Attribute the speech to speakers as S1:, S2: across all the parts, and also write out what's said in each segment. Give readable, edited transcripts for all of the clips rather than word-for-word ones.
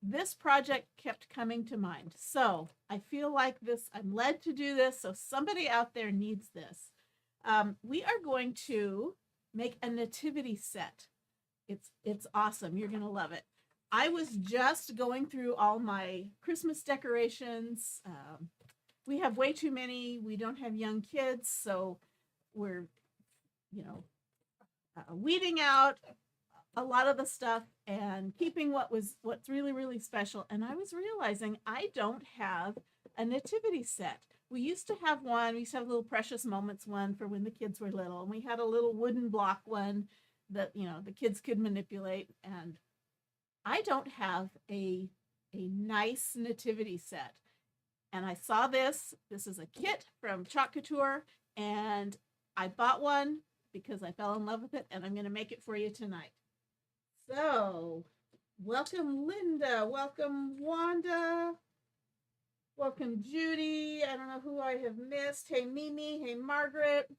S1: this project kept coming to mind. So I feel like this, I'm led to do this. So somebody out there needs this. We are going to make a nativity set. It's awesome. You're going to love it. I was just going through all my Christmas decorations. We have way too many. We don't have young kids, so we're, weeding out a lot of the stuff and keeping what's really, really special. And I was realizing I don't have a nativity set. We used to have one. We used to have a little precious moments one for when the kids were little, and we had a little wooden block one that the kids could manipulate. And I don't have a nice nativity set. And I saw this. This is a kit from Chalk Couture, and I bought one because I fell in love with it, and I'm going to make it for you tonight. So, welcome Linda, welcome Wanda, welcome Judy. I don't know who I have missed. Hey Mimi, hey Margaret.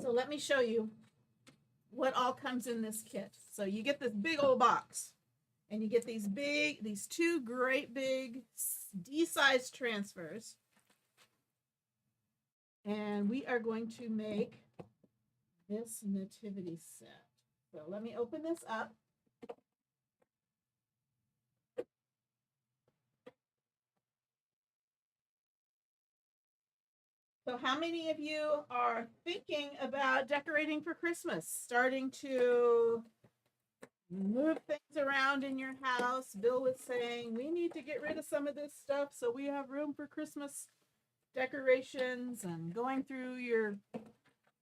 S1: So let me show you what all comes in this kit. So you get this big old box, and you get these two great big D-size transfers. And we are going to make this nativity set. So let me open this up. So how many of you are thinking about decorating for Christmas? Starting to move things around in your house. Bill was saying we need to get rid of some of this stuff so we have room for Christmas decorations, and going through your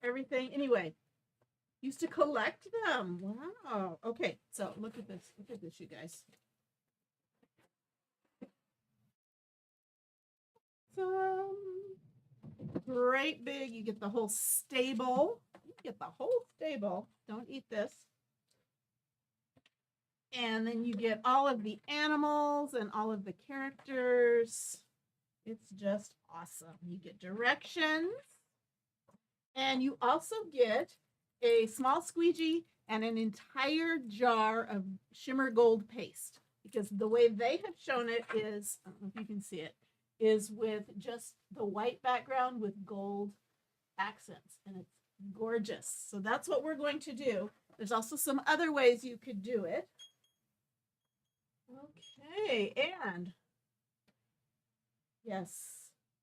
S1: everything. Anyway, used to collect them. Wow. Okay, so look at this. Look at this, you guys. Great big. You get the whole stable. You get the whole stable. Don't eat this. And then you get all of the animals and all of the characters. It's just awesome. You get directions. And you also get a small squeegee and an entire jar of shimmer gold paste, because the way they have shown it is, I don't know if you can see it, is with just the white background with gold accents, and it's gorgeous. So that's what we're going to do. There's also some other ways you could do it. Okay, and yes.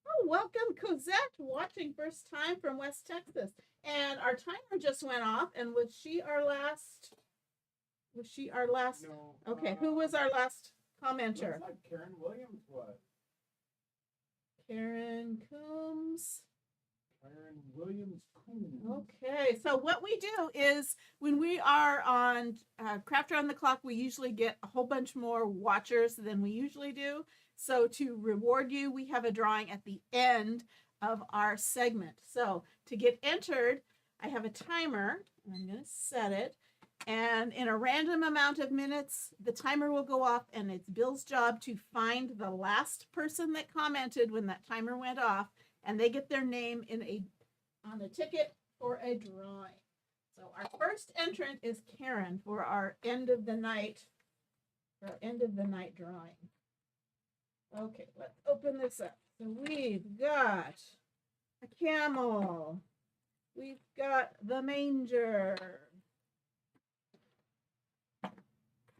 S1: Oh, welcome Cosette, watching first time from West Texas. And our timer just went off, and was she our last? No. Okay, who was our last commenter? Looks like Karen Williams was. Karen Coombs. Karen Williams Coombs. Okay, so what we do is when we are on Craft Around the Clock, we usually get a whole bunch more watchers than we usually do. So to reward you, we have a drawing at the end of our segment. So to get entered, I have a timer, and I'm going to set it. And in a random amount of minutes, the timer will go off, and it's Bill's job to find the last person that commented when that timer went off, and they get their name on a ticket for a drawing. So our first entrant is Karen for our end of the night drawing. Okay, let's open this up. So we've got a camel. We've got the manger.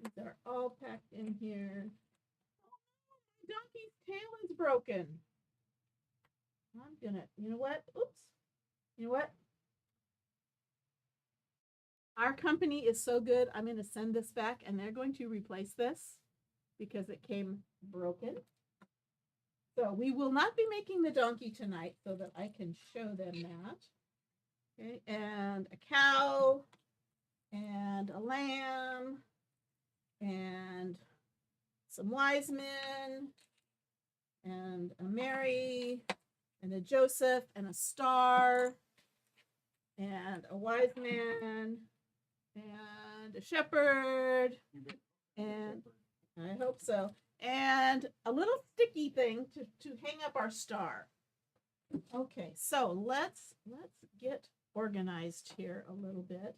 S1: These are all packed in here. Oh, my donkey's tail is broken. I'm gonna, you know what? Oops. You know what? Our company is so good. I'm going to send this back, and they're going to replace this because it came broken. So we will not be making the donkey tonight so that I can show them that. Okay, and a cow, and a lamb, and some wise men, and a Mary, and a Joseph, and a star, and a wise man, and a shepherd, and I hope so, and a little sticky thing to hang up our star. Okay, so let's get organized here a little bit.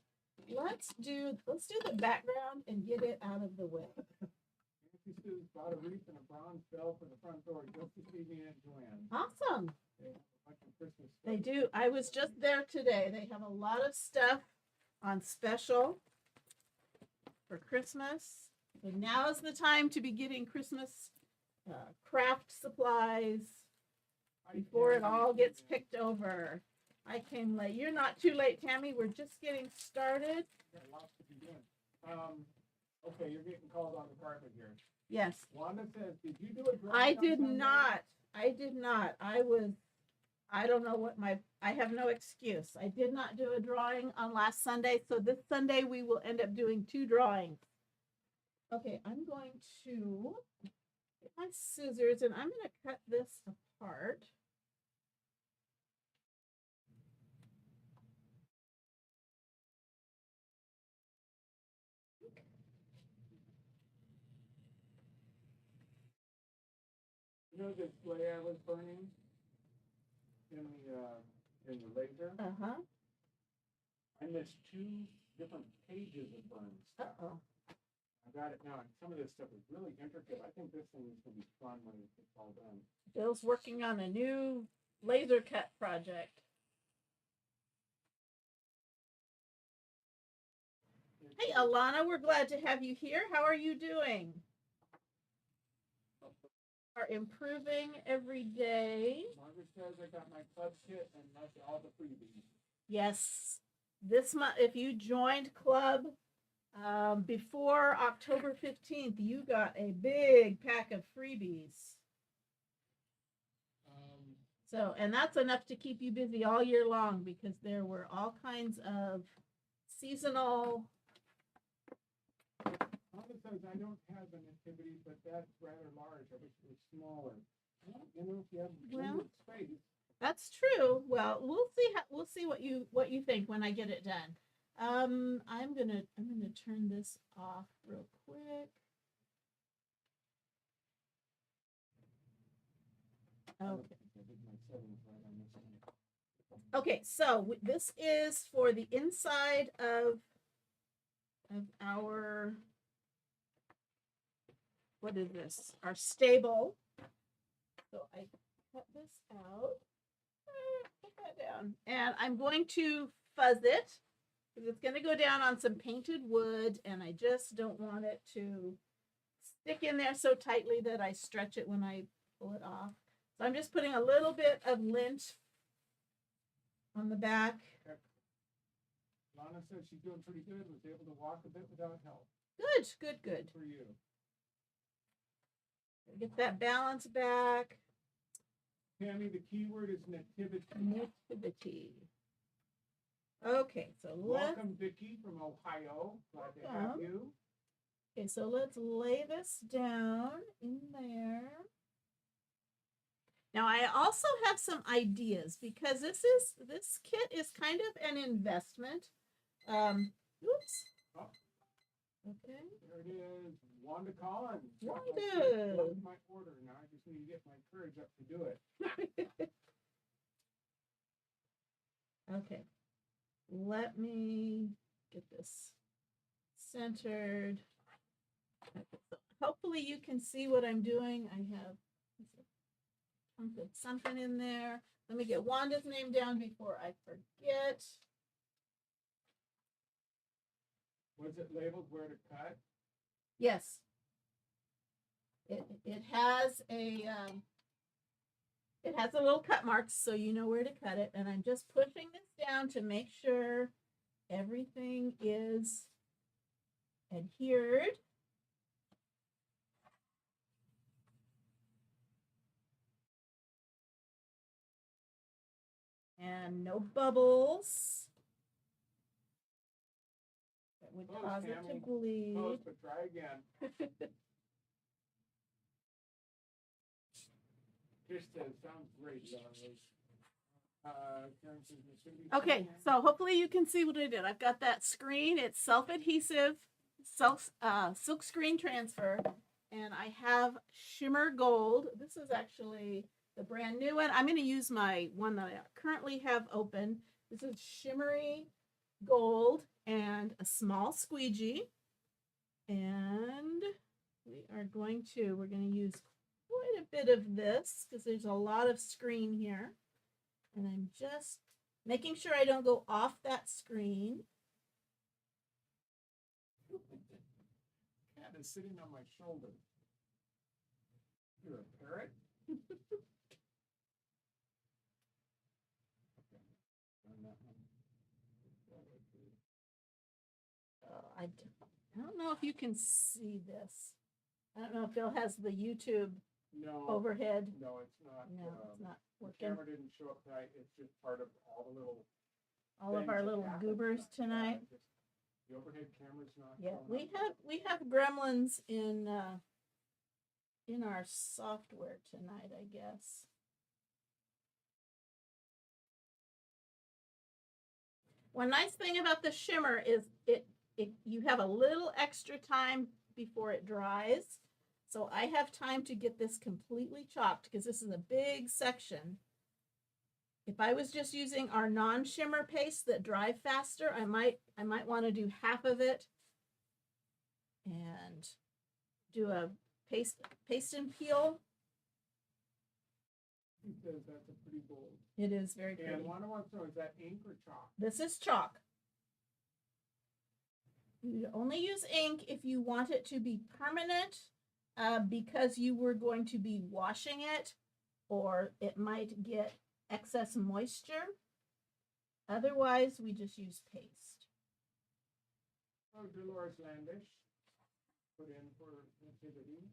S1: let's do the background and get it out of the way.
S2: Nancy Sue's bought a wreath and a bronze bell for the front door just to see me and Joanne.
S1: Awesome.
S2: They have a bunch of Christmas stuff.
S1: They do. I was just there today. They have a lot of stuff on special for Christmas. And now is the time to be getting Christmas craft supplies before it all gets picked over. I came late. You're not too late, Tammy. We're just getting started.
S2: Got lots to be doing. Okay, you're getting called on the carpet here.
S1: Yes.
S2: Wanda says, did you do a drawing?
S1: I did not. I did not. I don't know what I have no excuse. I did not do a drawing on last Sunday. So this Sunday we will end up doing 2 drawings. Okay, I'm going to get my scissors and I'm going to cut this apart.
S2: You know the display I was burning in the laser?
S1: Uh-huh.
S2: I missed 2 different pages of burns.
S1: Uh-oh.
S2: I got it now. And some of this stuff is really intricate. I think this thing is going to be fun when it's all done.
S1: Bill's working on a new laser cut project. Hey, Alana, we're glad to have you here. How are you doing? Are improving every day.
S2: Margaret says I got my club kit and that's all the freebies.
S1: Yes. This month, if you joined club before October 15th, you got a big pack of freebies. So, and that's enough to keep you busy all year long because there were all kinds of seasonal.
S2: Mama says I don't have a nativity, but that's rather large. I wish it was smaller. Well, you know, if you have limited space.
S1: That's true. Well, we'll see what you think when I get it done. I'm gonna turn this off real quick. Okay. Okay, so this is for the inside of our, what is this? Our stable. So I cut this out, put that down, and I'm going to fuzz it because it's going to go down on some painted wood, and I just don't want it to stick in there so tightly that I stretch it when I pull it off. So I'm just putting a little bit of lint on the back.
S2: Lana says she's doing pretty good. Was able to walk a bit without help.
S1: Good, good, good.
S2: For you.
S1: Get that balance back.
S2: Tammy, the key word is nativity.
S1: Nativity. Okay, so
S2: welcome, Vicki from Ohio. Glad to have you.
S1: Okay, so let's lay this down in there. Now I also have some ideas because this kit is kind of an investment. Oops.
S2: Oh.
S1: Okay.
S2: There it is. Wanda Collins.
S1: Wanda.
S2: That's my order. Now I just need to get my courage up to do it.
S1: Okay. Let me get this centered. So hopefully you can see what I'm doing. I have something in there. Let me get Wanda's name down before I forget.
S2: Was it labeled where to cut?
S1: Yes. It has a little cut marks so you know where to cut it, and I'm just pushing this down to make sure everything is adhered. And no bubbles that would cause it to bleed.
S2: Close, but try again. Just sounds great,
S1: okay, so hopefully you can see what I did. I've got that screen. It's self-adhesive, silk screen transfer, and I have shimmer gold. This is actually the brand new one. I'm going to use my one that I currently have open. This is shimmery gold, and a small squeegee. And we're going to use quite a bit of this because there's a lot of screen here. And I'm just making sure I don't go off that screen.
S2: Cat is sitting on my shoulder. You're a parrot?
S1: I don't know if you can see this. I don't know if Bill has the YouTube
S2: No.
S1: overhead.
S2: No, it's not.
S1: No, it's not
S2: The
S1: working.
S2: camera didn't show up tonight. It's just part of all the little.
S1: All of our
S2: things that
S1: little
S2: happen.
S1: goobers tonight.
S2: Yeah, the overhead camera's not.
S1: Yeah,
S2: showing up.
S1: we have gremlins in our software tonight, I guess. One nice thing about the shimmer is it you have a little extra time before it dries. So I have time to get this completely chopped because this is a big section. If I was just using our non-shimmer pastes that dry faster, I might want to do half of it and do a paste and peel.
S2: He says that's a pretty bold.
S1: It is very pretty.
S2: And one wants to know, is that ink or chalk?
S1: This is chalk. You only use ink if you want it to be permanent, because you were going to be washing it, or it might get excess moisture. Otherwise, we just use paste.
S2: Oh, Dolores Landish put in for Nativity.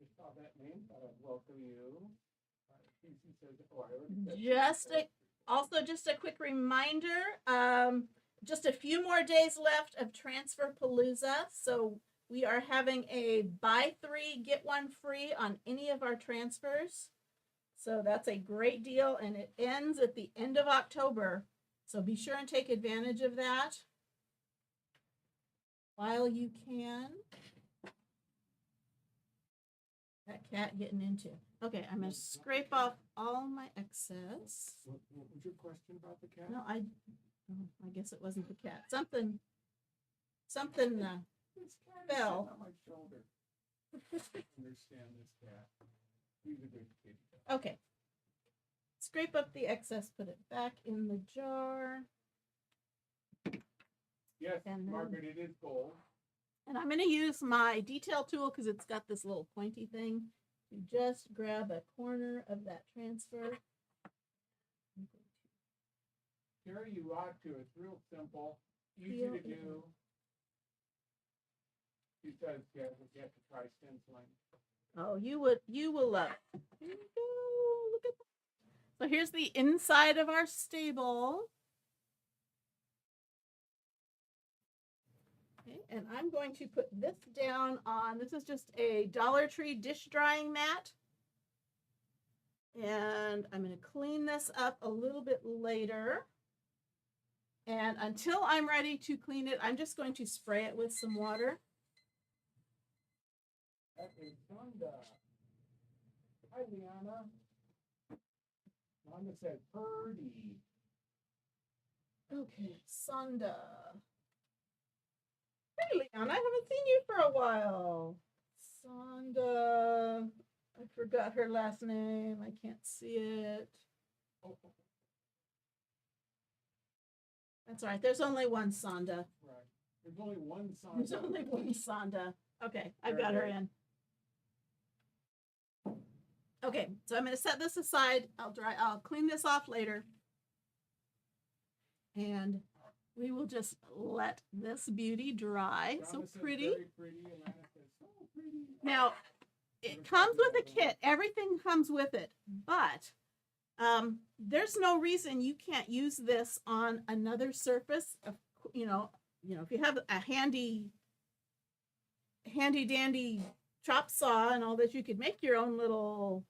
S2: Just saw that name, thought I'd welcome you. Casey says, oh, I already said
S1: Also, just a quick reminder, just a few more days left of Transfer Palooza. So we are having a buy 3, get 1 free on any of our transfers. So that's a great deal, and it ends at the end of October. So be sure and take advantage of that while you can. That cat getting into. Okay, I'm going to scrape off all my excess.
S2: What was your question about the cat?
S1: No, I guess it wasn't the cat. Something
S2: This cat is
S1: fell.
S2: sitting on my shoulder. Understand this cat. He's a good kitty.
S1: Okay. Scrape up the excess, put it back in the jar.
S2: Yes,
S1: And then-
S2: Margaret, it is gold.
S1: And I'm going to use my detail tool because it's got this little pointy thing to just grab a corner of that transfer.
S2: Carrie, you ought to. It's real simple. Easy
S1: Feel
S2: to
S1: it.
S2: do. She says you have to try stenciling.
S1: Oh, you will love it. Here you go. Look at that. So here's the inside of our stable. Okay, and I'm going to put this down on, this is just a Dollar Tree dish drying mat. And I'm going to clean this up a little bit later. And until I'm ready to clean it, I'm just going to spray it with some water.
S2: That is Sonda. Hi, Liana. Sonda said Purdy.
S1: Okay, Sonda. Hey, Leon, I haven't seen you for a while. Sonda. I forgot her last name. I can't see it.
S2: Oh,
S1: That's all right. There's only one Sonda.
S2: right. There's only one Sonda.
S1: There's only one Sonda. Okay, I've
S2: Very
S1: got her
S2: good.
S1: in. Okay, so I'm going to set this aside. I'll clean this off later. And we will just let this beauty dry.
S2: Donna
S1: So
S2: says
S1: pretty.
S2: Very pretty. Alana says so pretty.
S1: Now, it comes with a kit. Everything comes with it. But there's no reason you can't use this on another surface. You know, if you have a handy dandy chop saw and all that, you could make your own little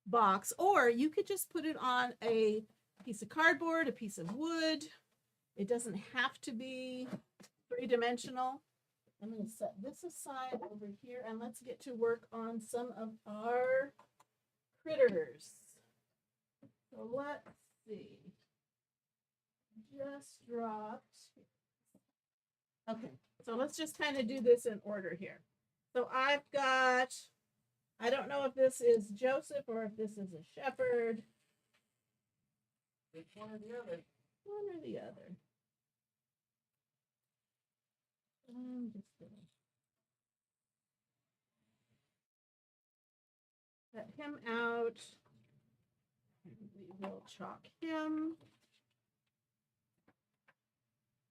S1: box, or you could just put it on a piece of cardboard, a piece of wood. It doesn't have to be 3-dimensional. I'm going to set this aside over here and let's get to work on some of our critters. So let's see. Just dropped Okay, so let's just kind of do this in order here. So I've got, I don't know if this is Joseph or if this is a shepherd.
S2: It's one or the other.
S1: One or the other. I'm just gonna set him out. We will chalk him.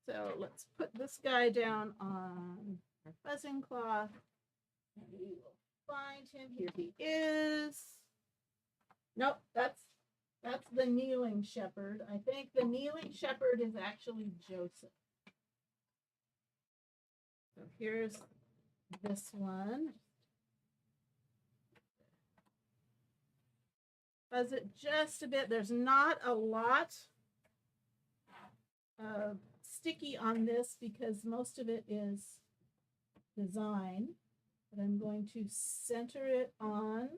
S1: So let's put this guy down on our fuzzing cloth. And we will find him. Here he is. Nope, that's the kneeling shepherd. I think the kneeling shepherd is actually Joseph. So here's this one. Fuzz it just a bit. There's not a lot of sticky on this because most of it is design. But I'm going to center it on.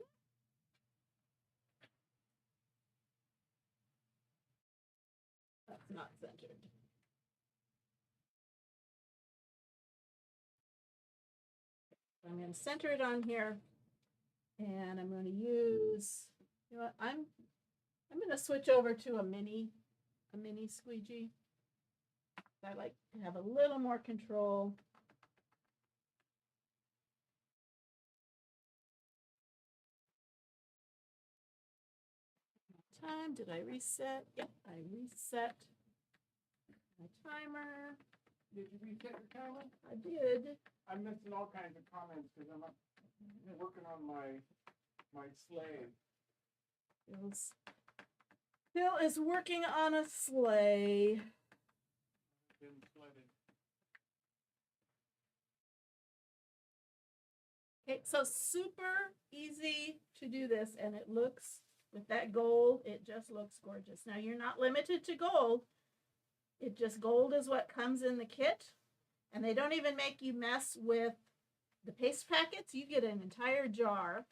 S1: That's not centered. I'm going to center it on here, and I'm going to use, you know what, I'm going to switch over to a mini squeegee. I like to have a little more control. Time, did I reset? Yep, I reset my timer.
S2: Did you reset your timer?
S1: I did.
S2: I'm missing all kinds of comments because I'm working on my sleigh.
S1: Phil is working on a sleigh.
S2: Been sledded.
S1: Okay, so super easy to do this, and it looks, with that gold, it just looks gorgeous. Now, you're not limited to gold. It just, gold is what comes in the kit, and they don't even make you mess with the paste packets. You get an entire jar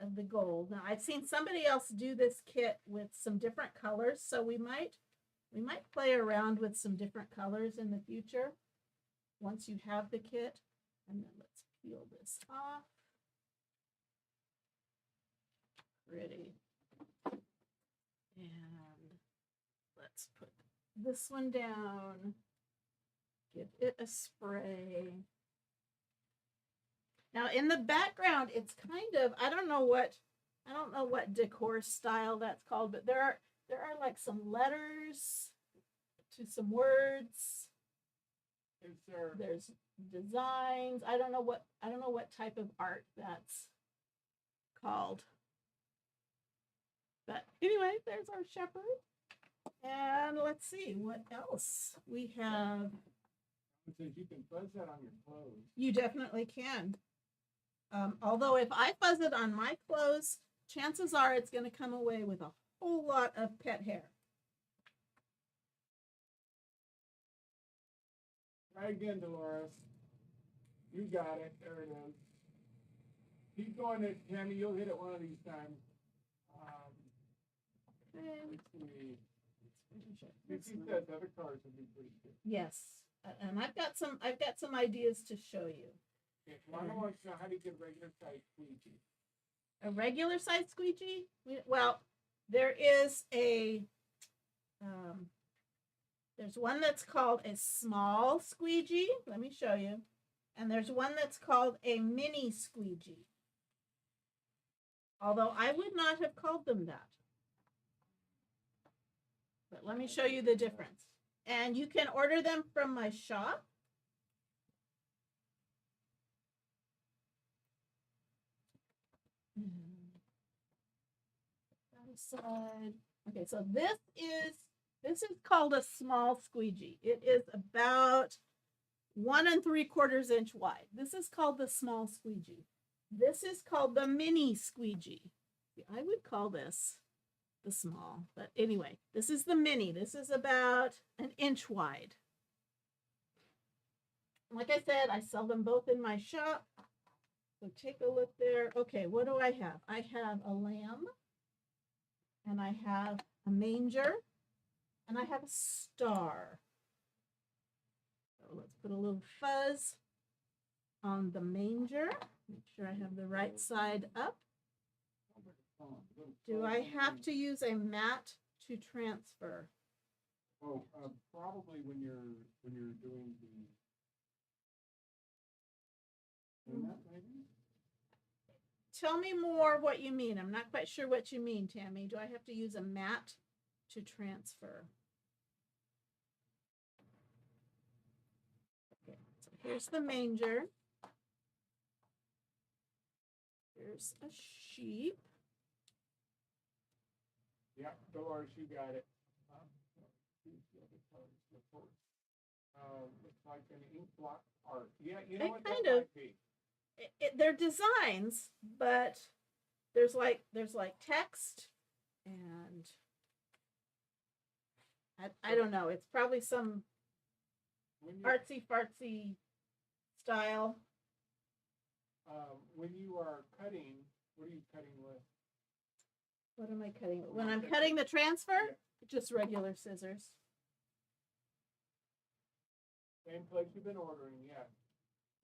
S1: of the gold. Now, I've seen somebody else do this kit with some different colors, so we might play around with some different colors in the future once you have the kit. And then let's peel this off. Pretty. And let's put this one down. Give it a spray. Now in the background, it's kind of, I don't know what decor style that's called, but there are like some letters to some words. There's designs. I don't know what type of art that's called. But anyway, there's our shepherd. And let's see what else we have.
S2: It says you can fuzz that on your clothes.
S1: You definitely can. Although if I fuzz it on my clothes, chances are it's going to come away with a whole lot of pet hair.
S2: Try again, Dolores. You got it. There it is. Keep going, Tammy. You'll hit it one of these times. Let's see. She says other colors would be pretty good.
S1: Yes, and I've got some ideas to show you.
S2: Okay, Lana wants to know how to get regular size squeegee.
S1: A regular size squeegee? Well, there is a there's one that's called a small squeegee. Let me show you. And there's one that's called a mini squeegee. Although I would not have called them that. But let me show you the difference. And you can order them from my shop. Side. Okay, so this is called a small squeegee. It is about 1 3/4 inch wide. This is called the small squeegee. This is called the mini squeegee. I would call this the small, but anyway, this is the mini. This is about 1 inch wide. Like I said, I sell them both in my shop. So take a look there. Okay, what do I have? I have a lamb. And I have a manger, and I have a star. So So let's put a little fuzz on the manger. Make sure I have the right side up. Do I have to use a mat to transfer?
S2: Oh, probably when you're doing the maybe.
S1: Tell me more what you mean. I'm not quite sure what you mean, Tammy. Do I have to use a mat to transfer? Okay, so here's the manger. Here's a sheep.
S2: Yeah, Dolores, you got it. Looks like an ink block art. Yeah, you know what that might be.
S1: They're designs, but there's like text, and I don't know. It's probably some artsy fartsy style.
S2: When you are cutting, what are you cutting with?
S1: What am I cutting? When I'm cutting the transfer, just regular scissors.
S2: Same place you've been ordering, yeah.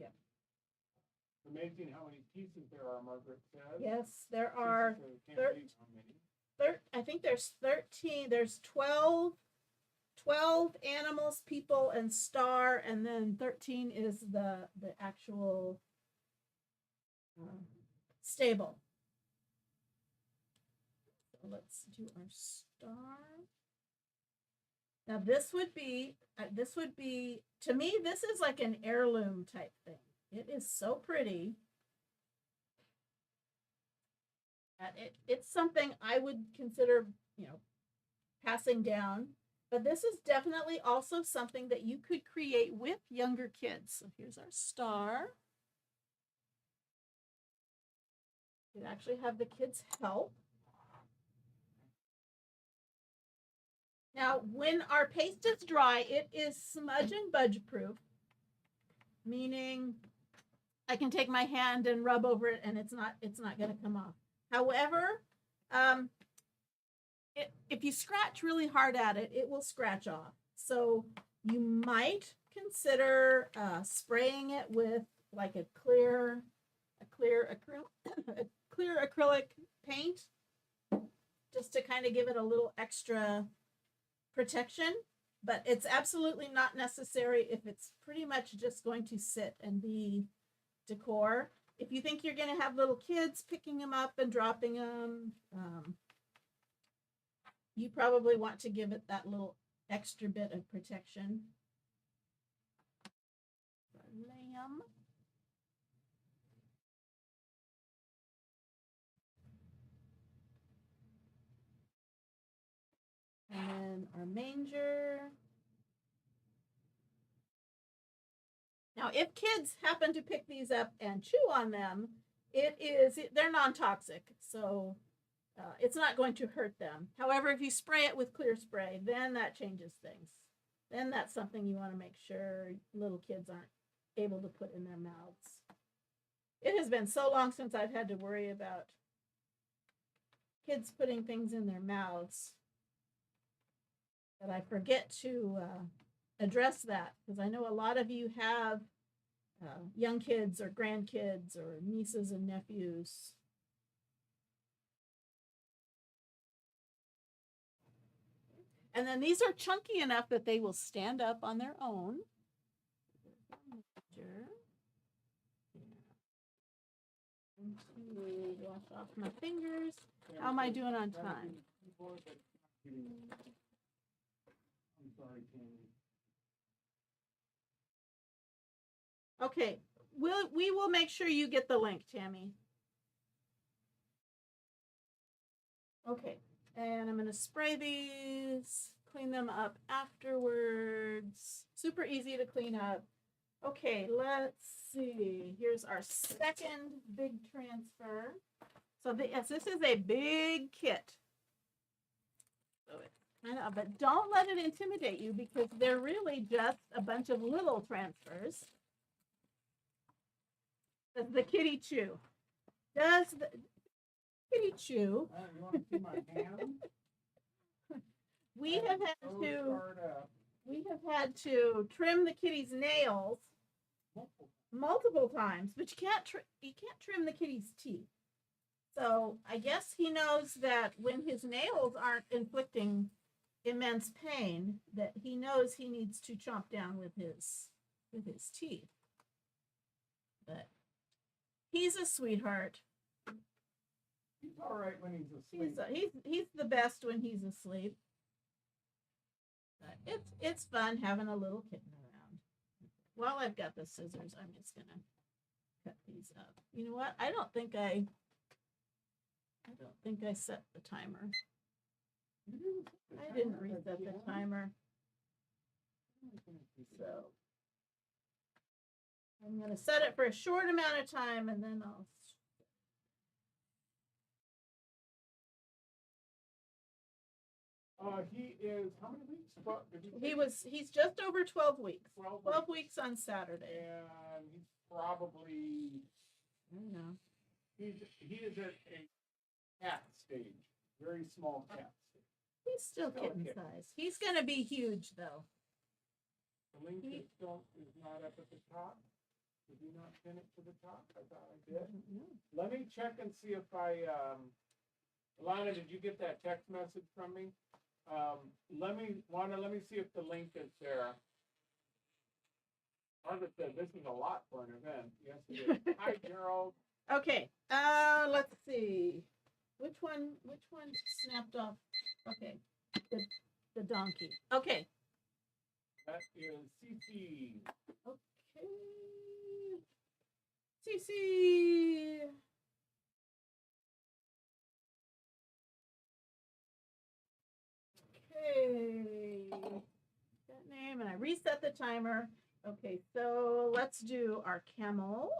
S1: Yeah.
S2: Amazing how many pieces there are, Margaret says.
S1: Yes, there are. I think there's 13. There's 12 animals, people, and star, and then 13 is the actual stable. So let's do our star. Now this would be to me, this is like an heirloom type thing. It is so pretty. It's something I would consider, passing down. But this is definitely also something that you could create with younger kids. So here's our star. You could actually have the kids help. Now, when our paste is dry, it is smudge and budge proof, meaning I can take my hand and rub over it and it's not going to come off. However, if you scratch really hard at it, it will scratch off. So you might consider spraying it with like a clear acrylic paint, just to kind of give it a little extra protection. But it's absolutely not necessary if it's pretty much just going to sit and be decor. If you think you're going to have little kids picking them up and dropping them, you probably want to give it that little extra bit of protection. Lamb. And then our manger. Now, if kids happen to pick these up and chew on them, they're non-toxic, so it's not going to hurt them. However, if you spray it with clear spray, then that changes things. Then that's something you want to make sure little kids aren't able to put in their mouths. It has been so long since I've had to worry about kids putting things in their mouths that I forget to address that, because I know a lot of you have young kids or grandkids or nieces and nephews. And then these are chunky enough that they will stand up on their own. Wash off my fingers. How am I doing on time?
S2: I'm sorry, Tammy.
S1: Okay, we will make sure you get the link, Tammy. Okay, and I'm going to spray these, clean them up afterwards. Super easy to clean up. Okay, let's see. Here's our second big transfer. So this is a big kit. So but don't let it intimidate you, because they're really just a bunch of little transfers. Does the kitty chew? Does the kitty chew?
S2: You want to see my hand?
S1: We have had to. we have had to trim the kitty's nails multiple times, but you can't trim the kitty's teeth. So I guess he knows that when his nails aren't inflicting immense pain, that he knows he needs to chomp down with his teeth. But he's a sweetheart.
S2: He's all right when he's asleep.
S1: He's the best when he's asleep. But it's fun having a little kitten around. While I've got the scissors, I'm just gonna cut these up. You know what? I don't think I set the timer. I didn't reset the timer. So I'm going to set it for a short amount of time and then I'll.
S2: He is how many weeks?
S1: He's just over 12 weeks.
S2: 12
S1: weeks on Saturday.
S2: And he's probably,
S1: I don't know.
S2: He is at a cat stage, very small cat stage.
S1: He's still kitten size. He's going to be huge though.
S2: The link is not up at the top. Did you not pin it to the top? I thought I did. Let me check and see if Alana, did you get that text message from me? Let me see if the link is there. Margaret said this is a lot for an event. Yes, it is. Hi, Gerald.
S1: Okay. Let's see. Which one snapped off? Okay. The donkey. Okay.
S2: That is CC.
S1: Okay. CC. Okay. That name, and I reset the timer. Okay, so let's do our camel.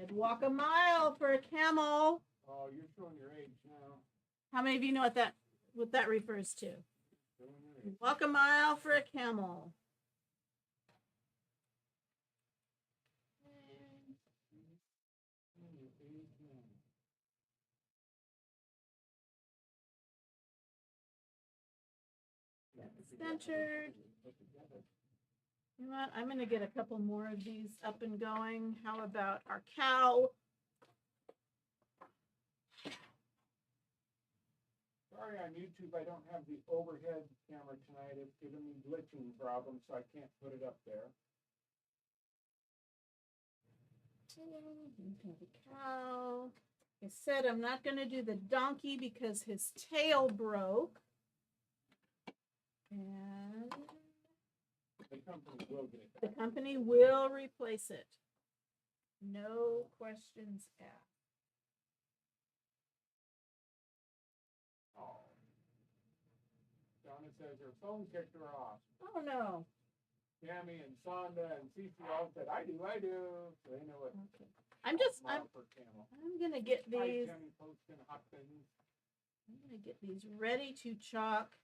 S1: I'd walk a mile for a camel.
S2: Oh, you're showing your age now.
S1: How many of you know what that refers to? Walk a mile for a camel. Centered. You know what? I'm going to get a couple more of these up and going. How about our cow?
S2: Sorry, on YouTube, I don't have the overhead camera tonight. It's giving me glitching problems, so I can't put it up there.
S1: The cow. Like I said, I'm not going to do the donkey because his tail broke. And the company will replace it. No questions asked.
S2: Oh. Donna says her phone kicked her off.
S1: Oh no.
S2: Tammy and Sonda and Cece all said, I do. So they know what.
S1: Okay. I'm gonna get these. I'm gonna get these ready to chalk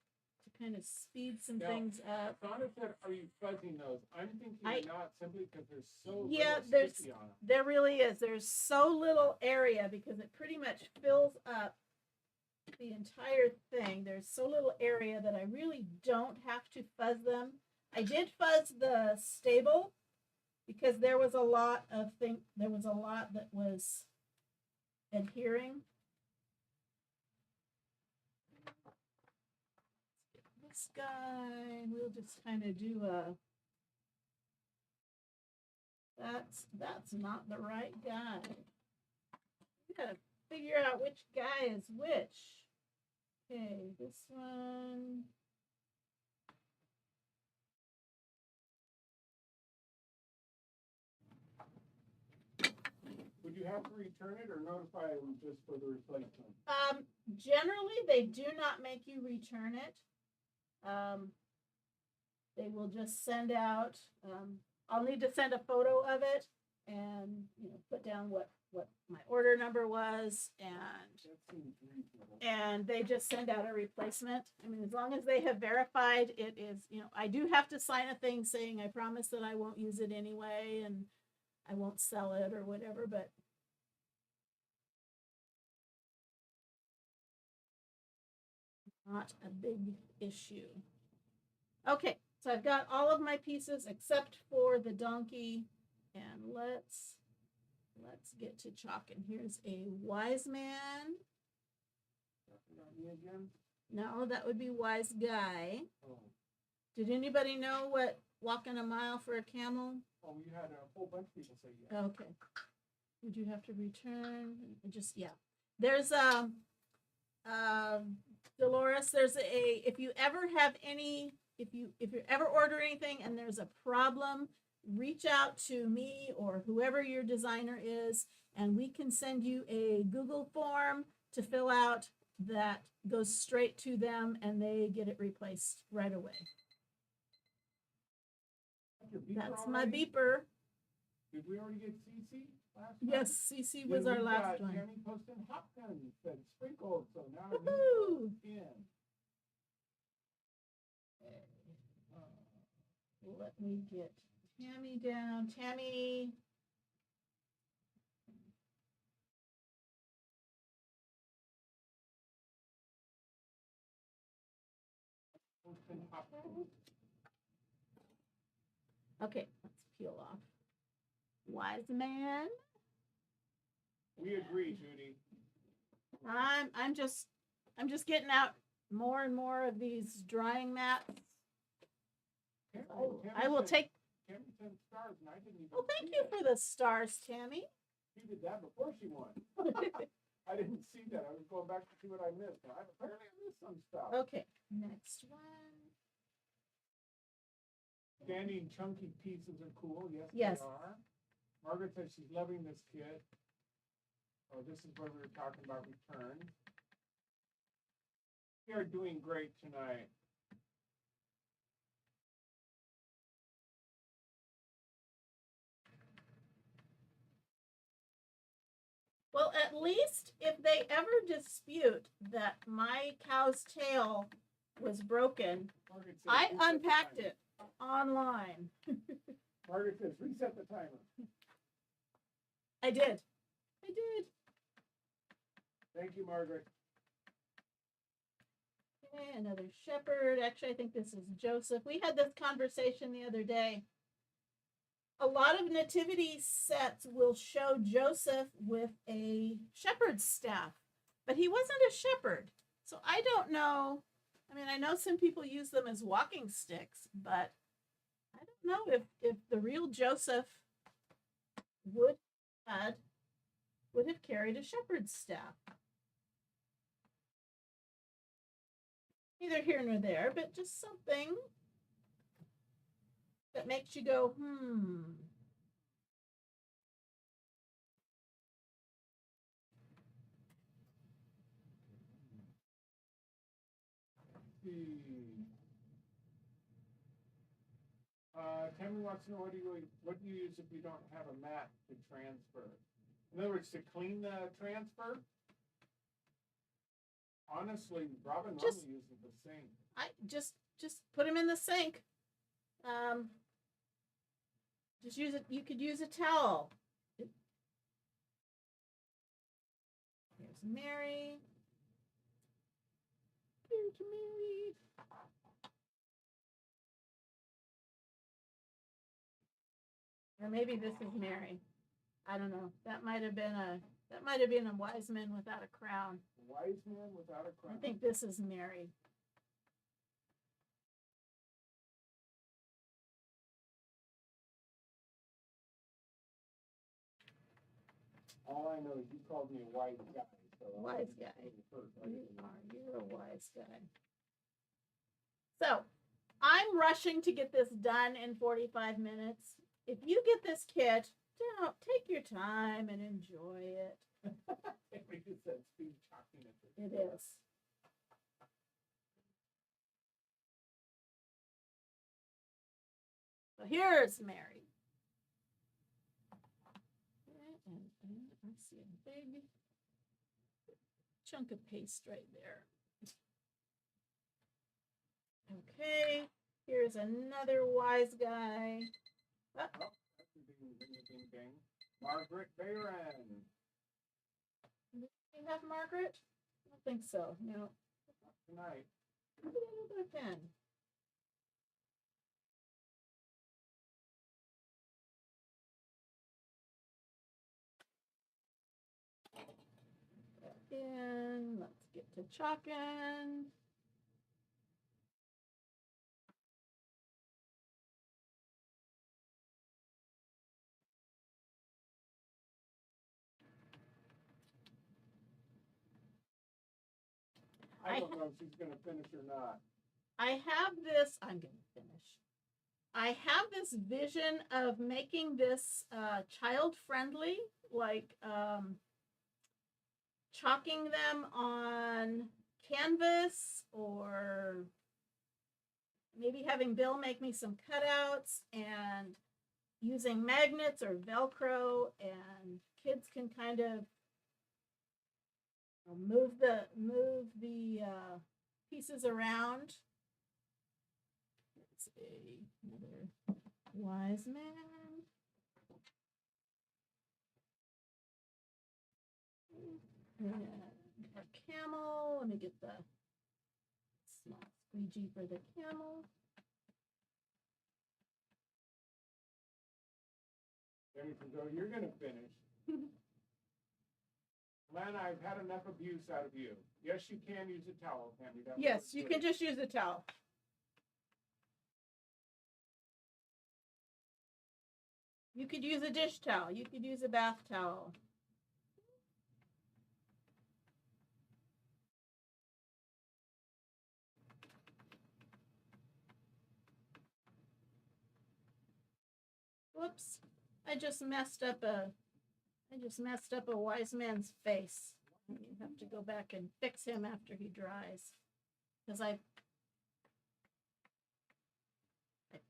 S1: to kind of speed some things up.
S2: Sonda said, are you fuzzing those? I'm thinking not, simply because there's so sticky on them.
S1: There really is. There's so little area because it pretty much fills up the entire thing. There's so little area that I really don't have to fuzz them. I did fuzz the stable because there was a lot that was adhering. This guy, we'll just kind of do a. That's not the right guy. We gotta figure out which guy is which. Okay, this one.
S2: Would you have to return it or notify them just for the replacement?
S1: Generally, they do not make you return it. They will just send out. I'll need to send a photo of it and put down what my order number was, and they just send out a replacement. I mean, as long as they have verified it is, I do have to sign a thing saying I promise that I won't use it anyway and I won't sell it or whatever, but Not a big issue. Okay, so I've got all of my pieces except for the donkey, and let's get to chalking. Here's a wise man. No, that would be wise guy.
S2: Oh.
S1: Did anybody know what walking a mile for a camel?
S2: Oh, you had a whole bunch of people say yes.
S1: Okay. Would you have to return? Just, yeah. There's Dolores, there's if you ever have any, if you ever order anything and there's a problem, reach out to me or whoever your designer is, and we can send you a Google form to fill out that goes straight to them and they get it replaced right away. That's my beeper.
S2: Did we already get CC last time?
S1: Yes, CC was our last one.
S2: Jenny posted hopkins and sprinkled, so now
S1: Woohoo! Let me get Tammy down. Tammy. Okay, let's peel off. Wise man.
S2: We agree, Judy.
S1: I'm just getting out more and more of these drying mats. I will take.
S2: Tammy said stars, and I didn't even.
S1: Well, thank you for the stars, Tammy.
S2: She did that before she won. I didn't see that. I was going back to see what I missed. Apparently, I missed some stuff.
S1: Okay, next one.
S2: Standing chunky pieces are cool. Yes,
S1: yes.
S2: They are. Margaret says she's loving this kit. Oh, this is where we were talking about returns. We are doing great tonight.
S1: Well, at least if they ever dispute that my cow's tail was broken, I unpacked it online.
S2: Margaret says, reset the timer.
S1: I did. I did.
S2: Thank you, Margaret.
S1: Okay, another shepherd. Actually, I think this is Joseph. We had this conversation the other day. A lot of nativity sets will show Joseph with a shepherd's staff, but he wasn't a shepherd. So I don't know. I mean, I know some people use them as walking sticks, but I don't know if the real Joseph would have carried a shepherd's staff. Neither here nor there, but just something that makes you go,
S2: Tammy wants to know what do you use if you don't have a mat to transfer? In other words, to clean the transfer? Honestly, Robin normally uses the sink.
S1: I just put them in the sink. Just use it. You could use a towel. Here's Mary. Here's Mary. Or maybe this is Mary. I don't know. That might have been a wise man without a crown.
S2: A wise man without a crown.
S1: I think this is Mary.
S2: All I know is you called me a wise guy. So
S1: wise guy. You're a wise guy. So I'm rushing to get this done in 45 minutes. If you get this kit, don't take your time and enjoy it.
S2: We just said speed talking at
S1: it is. So here's Mary. And I see a big chunk of paste right there. Okay, here's another wise guy.
S2: Margaret Bayron.
S1: Do you have Margaret? I don't think so. No.
S2: Not tonight.
S1: Look at that other pen. And let's get to chalking.
S2: I don't know if she's going to finish or not.
S1: I have this, I'm going to finish. I have this vision of making this child friendly, like chalking them on canvas, or maybe having Bill make me some cutouts and using magnets or Velcro, and kids can kind of move the pieces around. Let's see, another wise man. And our camel. Let me get the small squeegee for the camel.
S2: You're going to finish. Lana, I've had enough abuse out of you. Yes, you can use a towel, Tammy.
S1: Yes, you can just use a towel. You could use a dish towel. You could use a bath towel. Whoops. I just messed up a wise man's face. You have to go back and fix him after he dries. Because I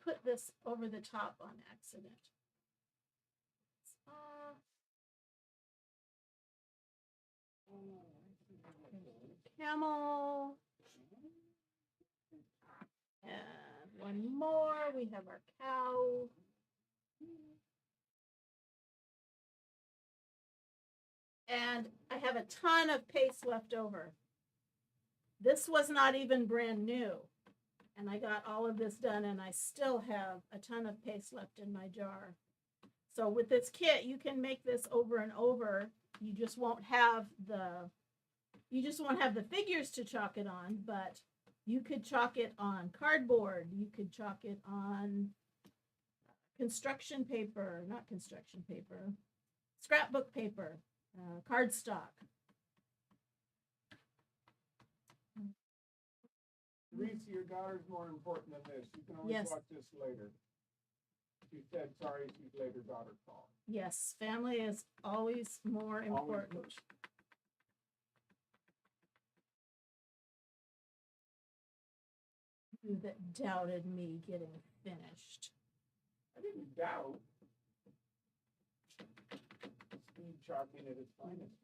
S1: put this over the top on accident. Camel. And one more. We have our cow. And I have a ton of paste left over. This was not even brand new. And I got all of this done, and I still have a ton of paste left in my jar. So with this kit, you can make this over and over. You just won't have the figures to chalk it on, but you could chalk it on cardboard. You could chalk it on construction paper, not construction paper, scrapbook paper, cardstock.
S2: Reese, your daughter's more important than this. You can always watch this later. She said sorry she's laid her daughter call.
S1: Yes, family is always more important.
S2: Always.
S1: You that doubted me getting finished.
S2: I didn't doubt. Speed chalking at its finest.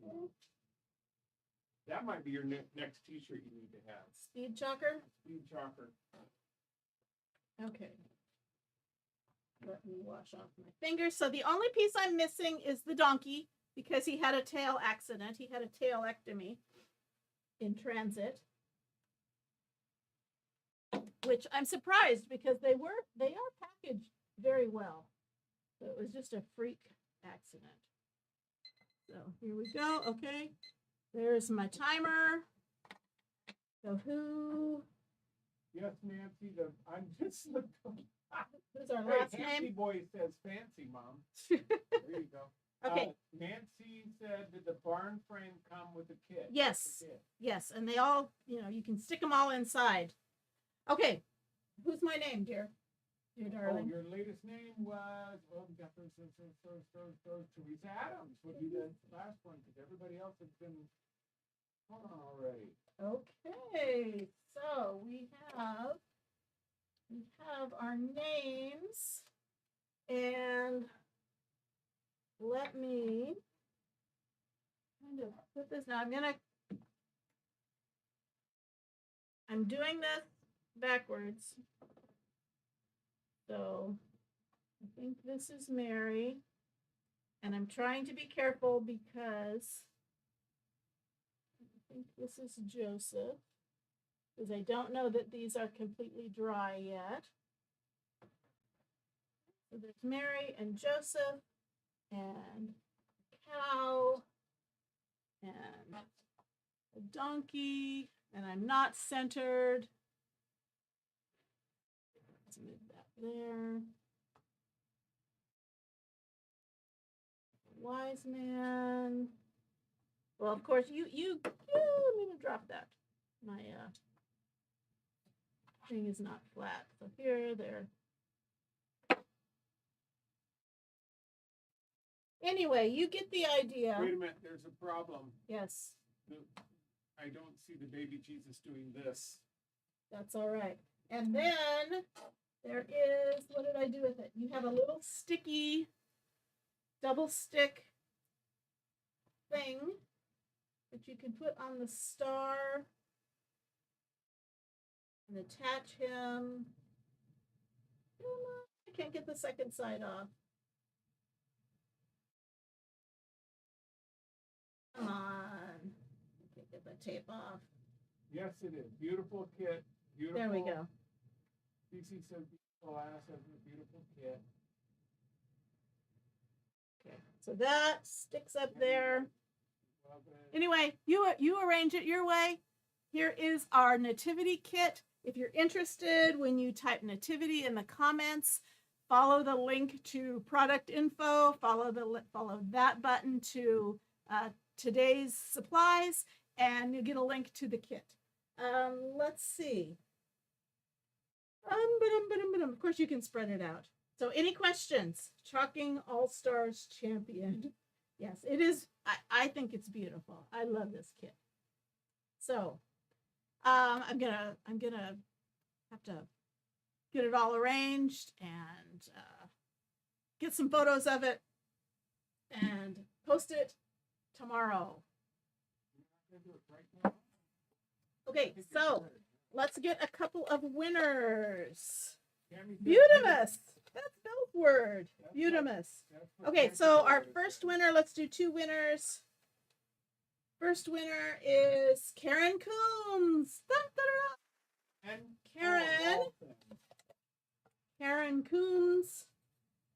S2: That might be your next t-shirt you need to have.
S1: Speed chalker?
S2: Speed chalker.
S1: Okay. Let me wash off my fingers. So the only piece I'm missing is the donkey, because he had a tail accident. He had a tailectomy in transit. Which I'm surprised, because they are packaged very well. So it was just a freak accident. So here we go. Okay. There's my timer. So who?
S2: Yes, Nancy. I'm just looking.
S1: Who's our last name?
S2: Nancy boy says fancy, Mom. There you go.
S1: Okay.
S2: Nancy said, did the barn frame come with a kit?
S1: Yes. Yes. And they all, you can stick them all inside. Okay. Who's my name, dear? Dear darling.
S2: Oh, your latest name was, Teresa Adams would be the last one, because everybody else has been on already.
S1: Okay. So we have our names, and let me kind of put this now. I'm doing this backwards. So I think this is Mary, and I'm trying to be careful because I think this is Joseph. because I don't know that these are completely dry yet. So there's Mary and Joseph and a cow and a donkey, and I'm not centered. Let's move that there. Wise man. Well, of course, I'm gonna drop that. My thing is not flat. So here, there. Anyway, you get the idea.
S2: Wait a minute, there's a problem.
S1: Yes.
S2: I don't see the baby Jesus doing this.
S1: That's all right. And then there is, what did I do with it? You have a little sticky double stick thing that you can put on the star and attach him. I can't get the second side off. Come on. I can't get the tape off.
S2: Yes, it is. Beautiful kit. Beautiful.
S1: There we go.
S2: CC says beautiful ass has a beautiful kit.
S1: Okay, so that sticks up there. Anyway, you arrange it your way. Here is our nativity kit. If you're interested, when you type nativity in the comments, follow the link to product info, follow that button to today's supplies, and you'll get a link to the kit. Let's see. Of course, you can spread it out. So any questions? Chalking All-Stars Champion. Yes, it is. I think it's beautiful. I love this kit. So I'm gonna have to get it all arranged and get some photos of it and post it tomorrow. Okay, so let's get a couple of winners. Beautimus. That's Bill's word. Beautimus. Okay, so our first winner, let's do two winners. First winner is Karen Coombs.
S2: And
S1: Karen Coombs.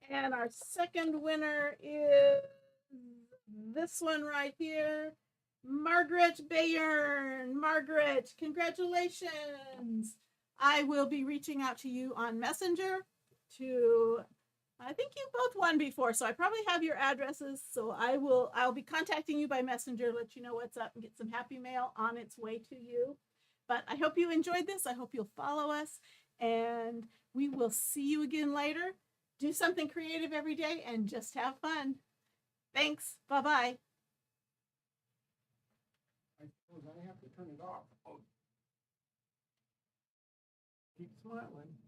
S1: And our second winner is this one right here, Margaret Bayern. Margaret, congratulations. I will be reaching out to you on Messenger I think you both won before, so I probably have your addresses. So I'll be contacting you by Messenger, let you know what's up and get some happy mail on its way to you. But I hope you enjoyed this. I hope you'll follow us, and we will see you again later. Do something creative every day and just have fun. Thanks. Bye-bye.
S2: I suppose I have to turn it off. Oh. Keep smiling.